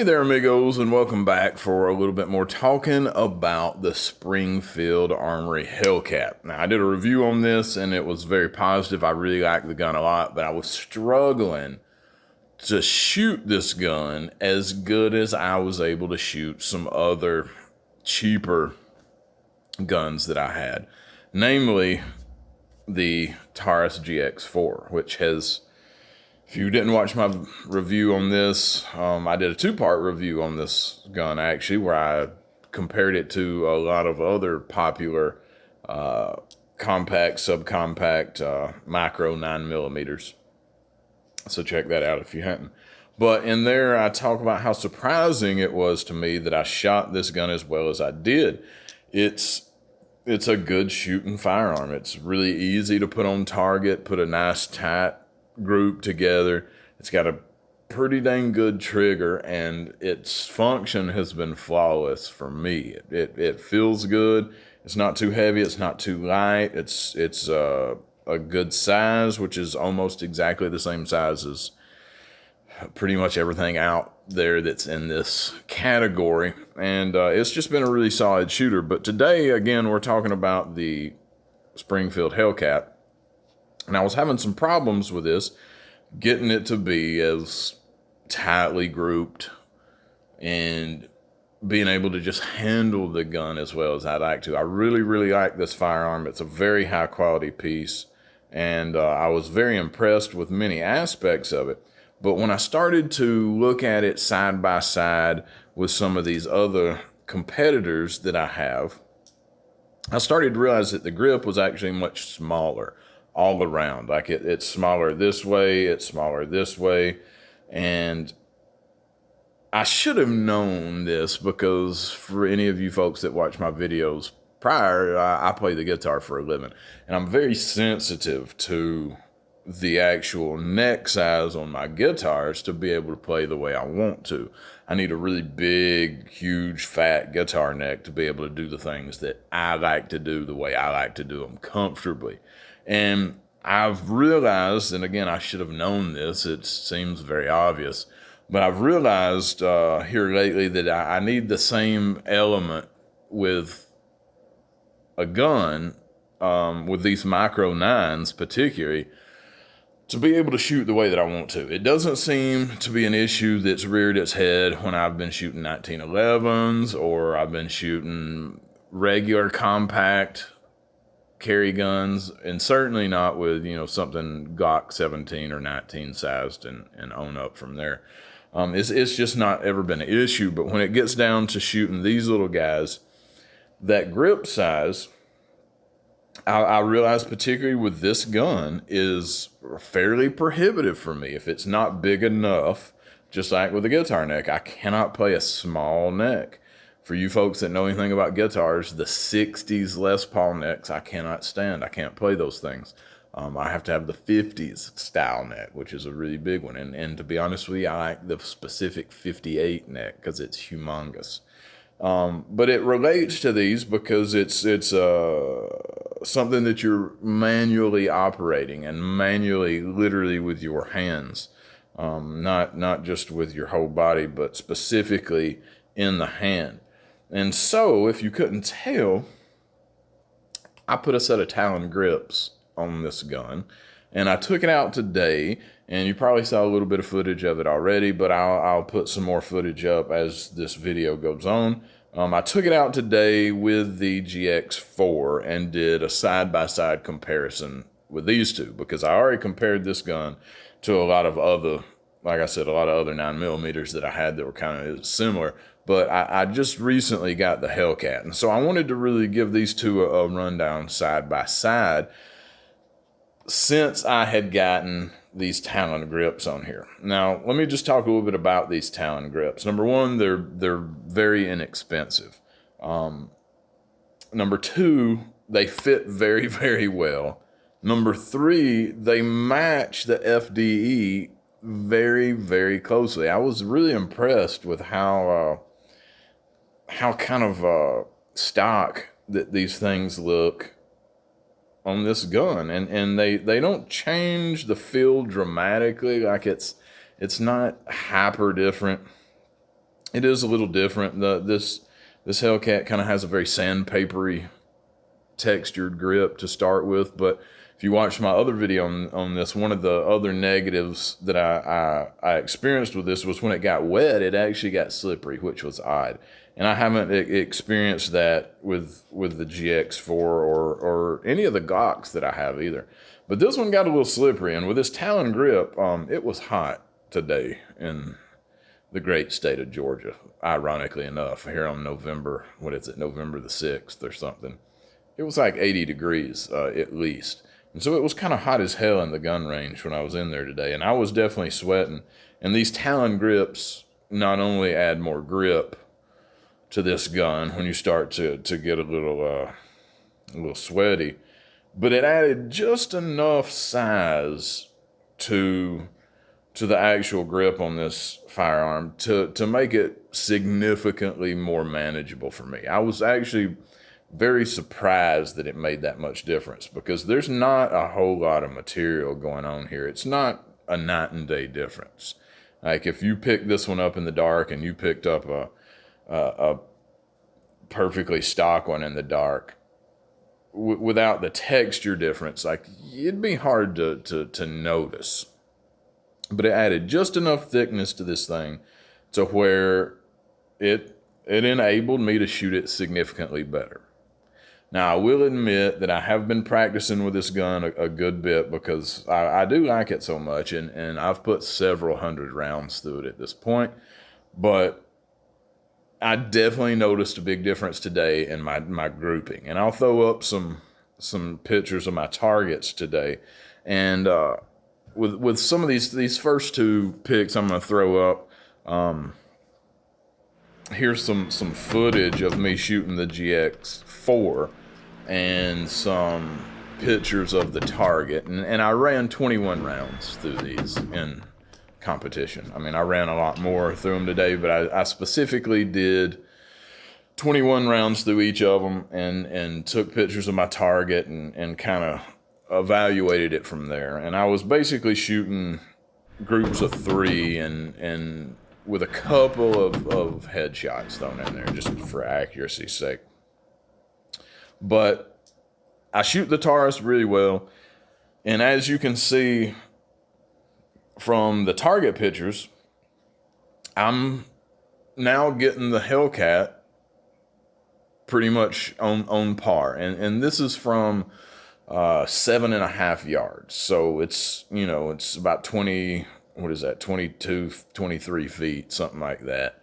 Hey there, amigos, and welcome back for a little bit more talking about the Springfield Armory Hellcat. Now, I did a review on this, and it was very positive. I really liked the gun a lot, but I was struggling to shoot this gun as good as I was able to shoot some other cheaper guns that I had, namely the Taurus GX4, which has... If you didn't watch my review on this, I did a two-part review on this gun, actually, where I compared it to a lot of other popular compact, subcompact, micro 9mm. So check that out if you hadn't. But in there, I talk about how surprising it was to me that I shot this gun as well as I did. It's a good shooting firearm. It's really easy to put on target, put a nice tight group together. It's got a pretty dang good trigger, and its function has been flawless for me. It feels good. It's not too heavy. It's not too light. It's a good size, which is almost exactly the same size as pretty much everything out there that's in this category. And it's just been a really solid shooter. But today, again, we're talking about the Springfield Hellcat. And I was having some problems with this, getting it to be as tightly grouped and being able to just handle the gun as well as I'd like to. I really, really like this firearm. It's a very high quality piece, and I was very impressed with many aspects of it. But when I started to look at it side by side with some of these other competitors that I have, I started to realize that the grip was actually much smaller all around. Like it's smaller this way, it's smaller this way. And I should have known this because for any of you folks that watch my videos prior, I play the guitar for a living. And I'm very sensitive to the actual neck size on my guitars to be able to play the way I want to. I need a really big, huge, fat guitar neck to be able to do the things that I like to do the way I like to do them comfortably. And I've realized, and again, I should have known this, it seems very obvious, but I've realized here lately that I need the same element with a gun, with these micro 9s particularly, to be able to shoot the way that I want to. It doesn't seem to be an issue that's reared its head when I've been shooting 1911s or I've been shooting regular compact carry guns, and certainly not with, you know, something Glock 17 or 19 sized and on up from there. It's just not ever been an issue. But when it gets down to shooting these little guys, that grip size, I realize particularly with this gun is fairly prohibitive for me. If it's not big enough, just like with a guitar neck, I cannot play a small neck. For you folks that know anything about guitars, the 60s Les Paul necks I cannot stand. I can't play those things. I have to have the 50s style neck, which is a really big one. And to be honest with you, I like the specific 58 neck because it's humongous. But it relates to these because it's something that you're manually operating and manually, literally with your hands, not just with your whole body, but specifically in the hand. And so, if you couldn't tell, I put a set of Talon grips on this gun, and I took it out today, and you probably saw a little bit of footage of it already, but I'll put some more footage up as this video goes on. I took it out today with the GX4 and did a side-by-side comparison with these two, because I already compared this gun to a lot of other, like I said, a lot of other 9mm that I had that were kind of similar. But I just recently got the Hellcat, and so I wanted to really give these two a rundown side by side since I had gotten these Talon grips on here. Now, let me just talk a little bit about these Talon grips. Number one, they're very inexpensive. Number two, they fit very, very well. Number three, they match the FDE very, very closely. I was really impressed with how kind of stock that these things look on this gun, and they don't change the feel dramatically. Like it's not hyper different It is a little different. This Hellcat kind of has a very sandpapery textured grip to start with, but if you watch my other video on this, one of the other negatives that I experienced with this was when it got wet, it actually got slippery, which was odd. And I haven't experienced that with the GX4 or any of the Goks that I have either. But this one got a little slippery, and with this Talon grip, it was hot today in the great state of Georgia, ironically enough, here on November, what is it, November the 6th or something. It was like 80 degrees at least. And so it was kind of hot as hell in the gun range when I was in there today. And I was definitely sweating. And these Talon grips not only add more grip to this gun when you start to get a little sweaty, but it added just enough size to the actual grip on this firearm to make it significantly more manageable for me. I was actually very surprised that it made that much difference, because there's not a whole lot of material going on here. It's not a night and day difference. Like if you picked this one up in the dark and you picked up a perfectly stock one in the dark, without the texture difference, like it'd be hard to notice. But it added just enough thickness to this thing to where it enabled me to shoot it significantly better. Now, I will admit that I have been practicing with this gun a good bit, because I do like it so much, and I've put several hundred rounds through it at this point. But I definitely noticed a big difference today in my grouping. And I'll throw up some pictures of my targets today. And with some of these first two pics I'm going to throw up, here's some footage of me shooting the GX4 and some pictures of the target. And I ran 21 rounds through these in competition. I mean, I ran a lot more through them today, but I specifically did 21 rounds through each of them and took pictures of my target and kind of evaluated it from there. And I was basically shooting groups of 3 and with a couple of headshots thrown in there just for accuracy's sake. But I shoot the Taurus really well. And as you can see from the target pictures, I'm now getting the Hellcat pretty much on par. And this is from 7.5 yards. So it's, you know, it's about 20, what is that, 22, 23 feet, something like that.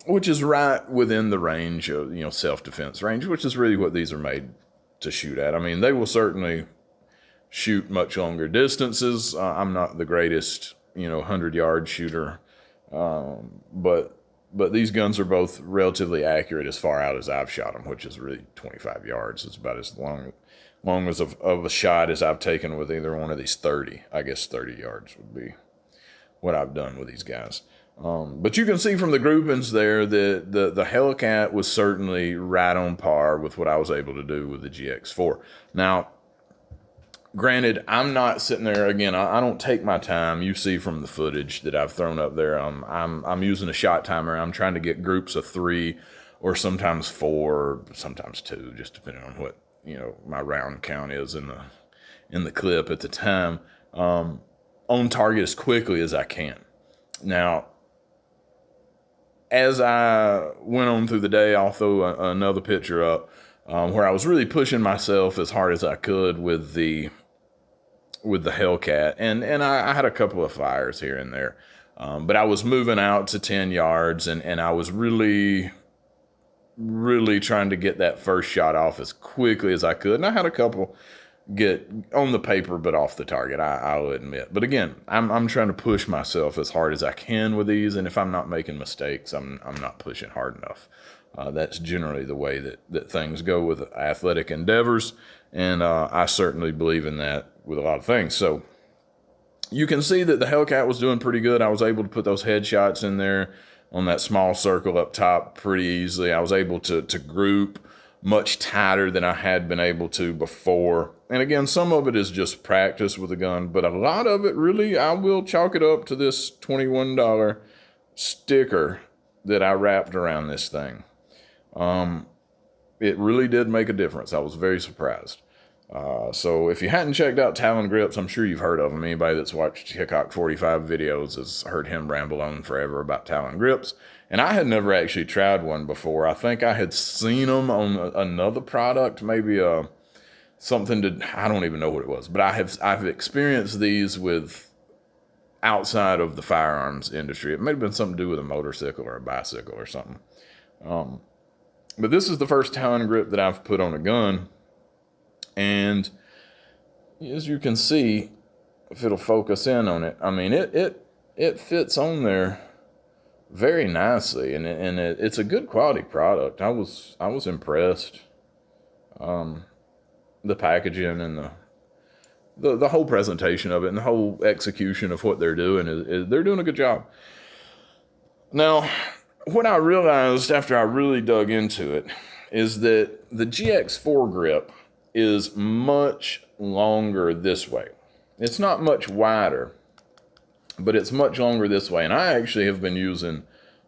Which is right within the range of, you know, self-defense range, which is really what these are made to shoot at. I mean, they will certainly shoot much longer distances. I'm not the greatest, you know, 100-yard shooter, but these guns are both relatively accurate as far out as I've shot them, which is really 25 yards. It's about as long as of a shot as I've taken with either one of these 30. I guess 30 yards would be what I've done with these guys. But you can see from the groupings there that the Hellcat was certainly right on par with what I was able to do with the GX4. Now, granted, I'm not sitting there, again, I don't take my time. You see from the footage that I've thrown up there, I'm using a shot timer. I'm trying to get groups of 3 or sometimes 4, sometimes 2, just depending on what, you know, my round count is in the clip at the time, on target as quickly as I can. Now, as I went on through the day, I'll throw another picture up where I was really pushing myself as hard as I could with the Hellcat, and I had a couple of fires here and there, but I was moving out to 10 yards, and I was really trying to get that first shot off as quickly as I could, and I had a couple get on the paper but off the target, I'll admit. But again, I'm trying to push myself as hard as I can with these, and if I'm not making mistakes, I'm not pushing hard enough. That's generally the way that things go with athletic endeavors, and I certainly believe in that with a lot of things. So you can see that the Hellcat was doing pretty good. I was able to put those headshots in there on that small circle up top pretty easily. I was able to group much tighter than I had been able to before. And again, some of it is just practice with the gun, but a lot of it really, I will chalk it up to this $21 sticker that I wrapped around this thing. It really did make a difference. I was very surprised. So if you hadn't checked out Talon grips, I'm sure you've heard of them. Anybody that's watched Hickok 45 videos has heard him ramble on forever about Talon grips. And I had never actually tried one before. I think I had seen them on another product, maybe something to, I don't even know what it was, but I've experienced these with outside of the firearms industry. It may have been something to do with a motorcycle or a bicycle or something. But this is the first Talon grip that I've put on a gun. And as you can see, if it'll focus in on it, I mean, it fits on there very nicely, and it's a good quality product. I was impressed. The packaging and the whole presentation of it and the whole execution of what they're doing is they're doing a good job. Now, what I realized after I really dug into it is that the GX4 grip is much longer this way. It's not much wider, but it's much longer this way. And I actually have been using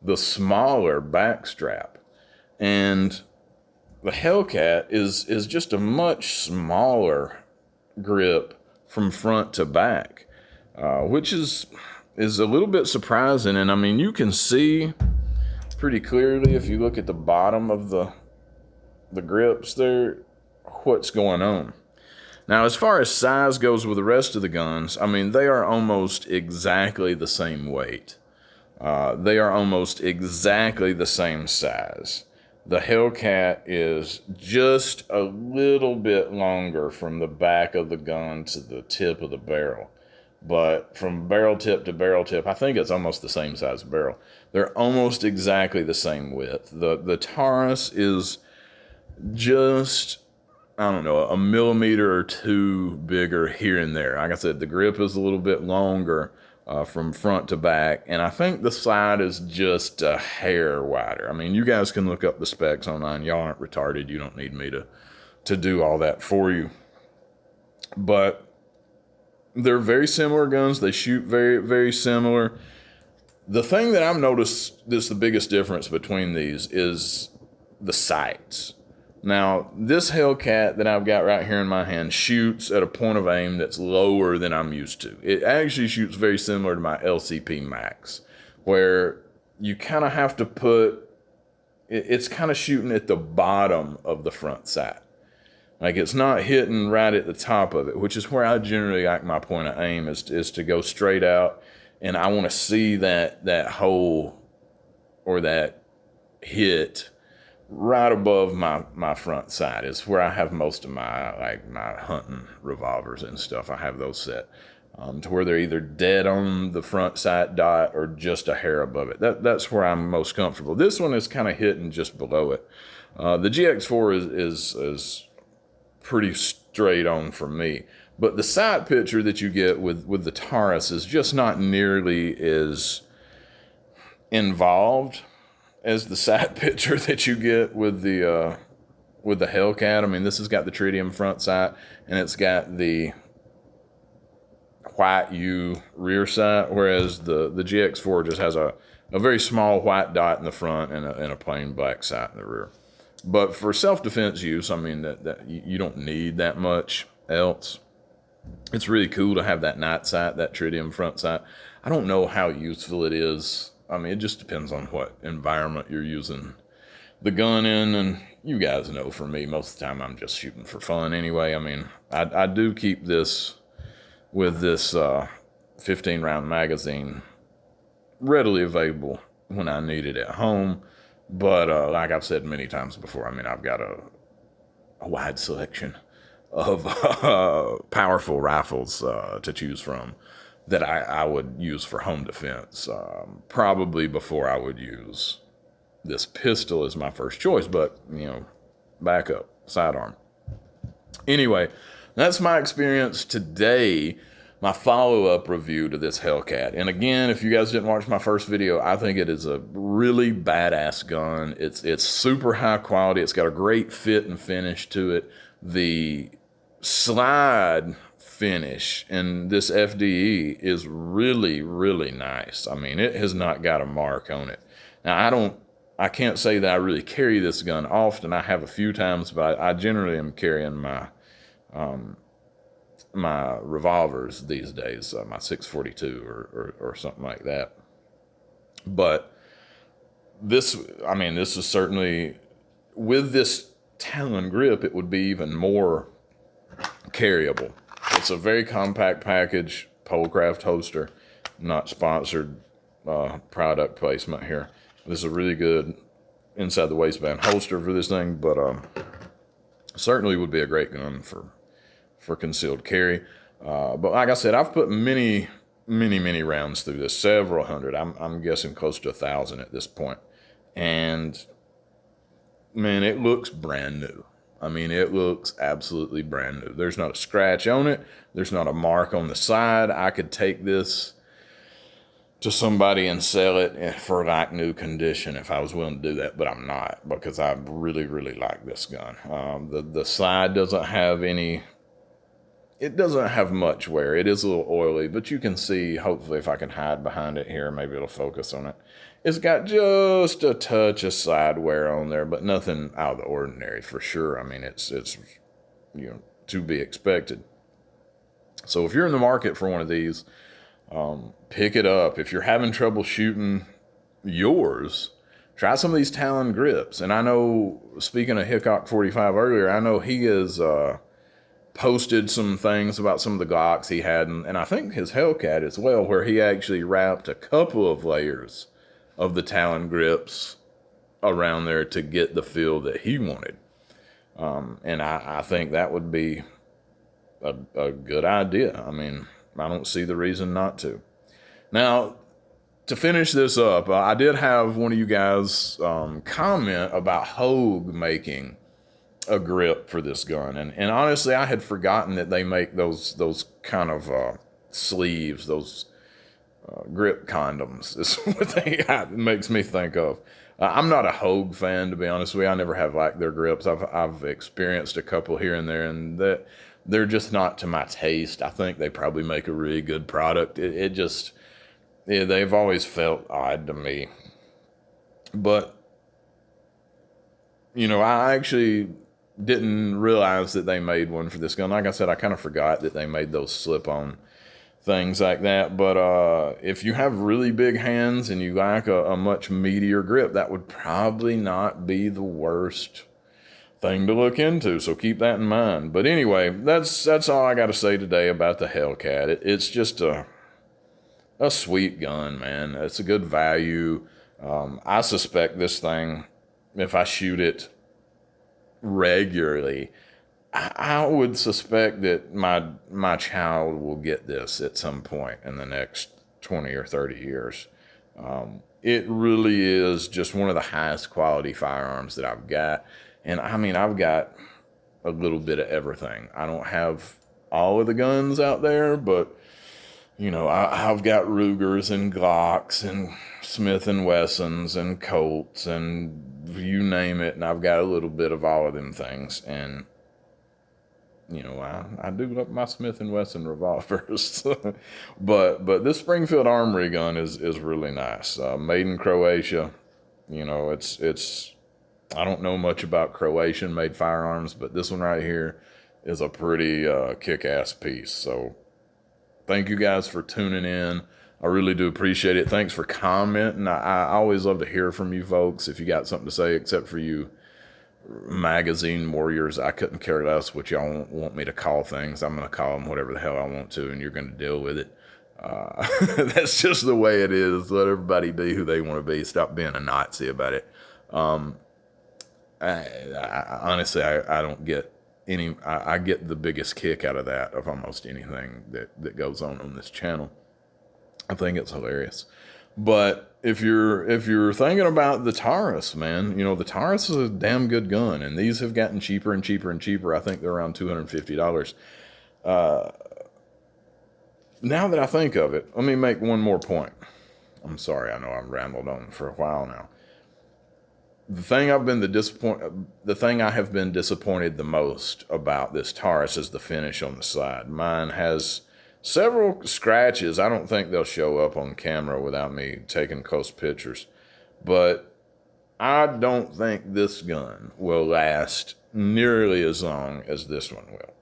the smaller back strap. And the Hellcat is just a much smaller grip from front to back, which is a little bit surprising. And I mean, you can see pretty clearly if you look at the bottom of the grips there, what's going on. Now, as far as size goes with the rest of the guns, I mean, they are almost exactly the same weight. They are almost exactly the same size. The Hellcat is just a little bit longer from the back of the gun to the tip of the barrel. But from barrel tip to barrel tip, I think it's almost the same size barrel. They're almost exactly the same width. The Taurus is just, I don't know, a millimeter or two bigger here and there. Like I said, the grip is a little bit longer from front to back, and I think the slide is just a hair wider. I mean, you guys can look up the specs online. Y'all aren't retarded. You don't need me to do all that for you. But they're very similar guns. They shoot very, very similar. The thing that I've noticed is the biggest difference between these is the sights. Now, this Hellcat that I've got right here in my hand shoots at a point of aim that's lower than I'm used to. It actually shoots very similar to my LCP Max, where you kind of have to put, it's kind of shooting at the bottom of the front sight. Like, it's not hitting right at the top of it, which is where I generally like my point of aim, is to go straight out, and I want to see that hole or that hit right above my front sight. Is where I have most of my hunting revolvers and stuff. I have those set to where they're either dead on the front sight dot or just a hair above it. That's where I'm most comfortable. This one is kind of hitting just below it. The GX4 is pretty straight on for me, but the sight picture that you get with the Taurus is just not nearly as involved as the sight picture that you get with the Hellcat. I mean, this has got the tritium front sight, and it's got the white U rear sight, whereas the GX4 just has a very small white dot in the front and a plain black sight in the rear. But for self-defense use, I mean, that you don't need that much else. It's really cool to have that night sight, that tritium front sight. I don't know how useful it is. I mean, it just depends on what environment you're using the gun in, and you guys know for me, most of the time I'm just shooting for fun anyway. I mean, I do keep this with this 15-round magazine readily available when I need it at home, but like I've said many times before, I mean, I've got a wide selection of powerful rifles to choose from that I would use for home defense, probably before I would use this pistol as my first choice, but, you know, backup, sidearm. Anyway, that's my experience today, my follow-up review to this Hellcat. And again, if you guys didn't watch my first video, I think it is a really badass gun. It's super high quality. It's got a great fit and finish to it. The slide finish, and this FDE is really, really nice. I mean, it has not got a mark on it. Now, I can't say that I really carry this gun often. I have a few times, but I generally am carrying my revolvers these days, my 642 or something like that. But this, I mean, this is certainly, with this Talon grip, it would be even more carryable. It's a very compact package, Polecraft holster, not sponsored product placement here. This is a really good inside the waistband holster for this thing, but certainly would be a great gun for concealed carry. But like I said, I've put many rounds through this, several hundred. I'm guessing close to 1,000 at this point. And man, it looks brand new. I mean, it looks absolutely brand new. There's not a scratch on it. There's not a mark on the side. I could take this to somebody and sell it for like new condition if I was willing to do that, but I'm not, because I really like this gun. The side doesn't have any, it doesn't have much wear. It is a little oily, but you can see, hopefully if I can hide behind it here, maybe it'll focus on it. It's got just a touch of side wear on there, but nothing out of the ordinary for sure. I mean, it's you know, to be expected. So if you're in the market for one of these, pick it up. If you're having trouble shooting yours, try some of these Talon grips. And I know, speaking of Hellcat 45 earlier, I know he has posted some things about some of the Glocks he had, and I think his Hellcat as well, where he actually wrapped a couple of layers of the Talon grips around there to get the feel that he wanted. And I think that would be a good idea. I mean, I don't see the reason not to. Now, to finish this up, I did have one of you guys comment about Hogue making a grip for this gun. And honestly, I had forgotten that they make those kind of sleeves, those grip condoms is what it makes me think of. I'm not a Hogue fan, to be honest with you. I never have liked their grips. I've experienced a couple here and there, and that they're just not to my taste. I think they probably make a really good product. It just, yeah, they've always felt odd to me. But, you know, I actually didn't realize that they made one for this gun. Like I said, I kind of forgot that they made those slip-on things like that. But if you have really big hands and you like a much meatier grip, that would probably not be the worst thing to look into. So keep that in mind. But anyway, that's all I got to say today about the Hellcat. It's just a sweet gun, man. It's a good value. I suspect this thing, if I shoot it regularly, I would suspect that my child will get this at some point in the next 20 or 30 years. It really is just one of the highest quality firearms that I've got. And I mean, I've got a little bit of everything. I don't have all of the guns out there, but you know, I've got Rugers and Glocks and Smith and Wessons and Colts and you name it. And I've got a little bit of all of them things. And you know, I do love my Smith & Wesson revolvers. but this Springfield Armory gun is really nice. Made in Croatia. You know, it's I don't know much about Croatian made firearms, but this one right here is a pretty kick-ass piece. So thank you guys for tuning in. I really do appreciate it. Thanks for commenting. I always love to hear from you folks. If you got something to say, except for you magazine warriors, I couldn't care less what y'all want me to call things. I'm going to call them whatever the hell I want to, and you're going to deal with it. That's just the way it is. Let everybody be who they want to be. Stop being a Nazi about it. Honestly, I don't get any. I get the biggest kick out of that, of almost anything that goes on this channel. I think it's hilarious. But if you're thinking about the Taurus, man, you know, the Taurus is a damn good gun, and these have gotten cheaper and cheaper and cheaper. I think they're around $250. Now that I think of it, let me make one more point. I'm sorry, I know I've rambled on for a while now. the thing I have been disappointed the most about this Taurus is the finish on the side. Mine has several scratches. I don't think they'll show up on camera without me taking close pictures, but I don't think this gun will last nearly as long as this one will.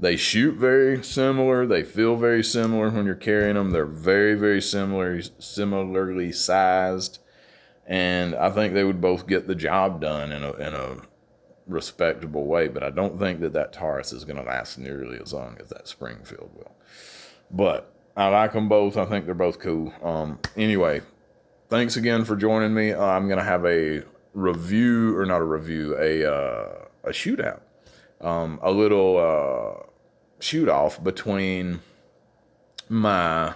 They shoot very similar. They feel very similar when you're carrying them. They're very, very similarly sized. And I think they would both get the job done in a respectable way. But I don't think that Taurus is going to last nearly as long as that Springfield will. But I like them both. I think they're both cool. Anyway, thanks again for joining me. I'm going to have a review, or not a review, a shootout. A little shoot-off between my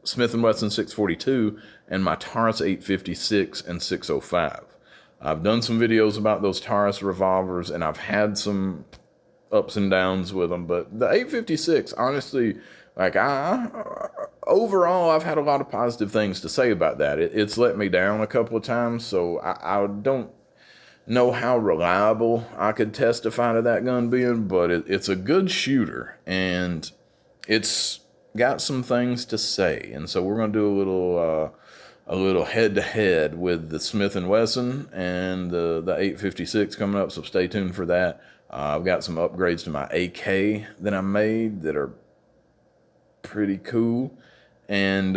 Smith & Wesson 642 and my Taurus 856 and 605. I've done some videos about those Taurus revolvers, and I've had some ups and downs with them, but the 856, honestly, like overall, I've had a lot of positive things to say about that. It's let me down a couple of times, so I don't know how reliable I could testify to that gun being, but it's a good shooter, and it's got some things to say. And so we're going to do a little head-to-head with the Smith & Wesson and the 856 coming up, so stay tuned for that. I've got some upgrades to my AK that I made that are pretty cool, and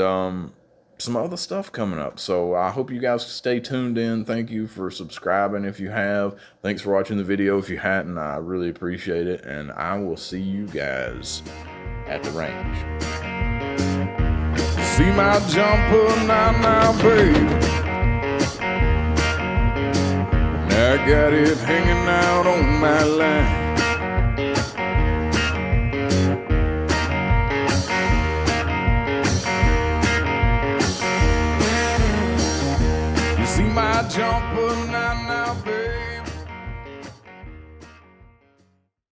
some other stuff coming up. So I hope you guys stay tuned in. Thank you for subscribing if you have. Thanks for watching the video if you hadn't. I really appreciate it, and I will see you guys at the range. See my jumper now, babe. I got it hanging out on my line. See my jumper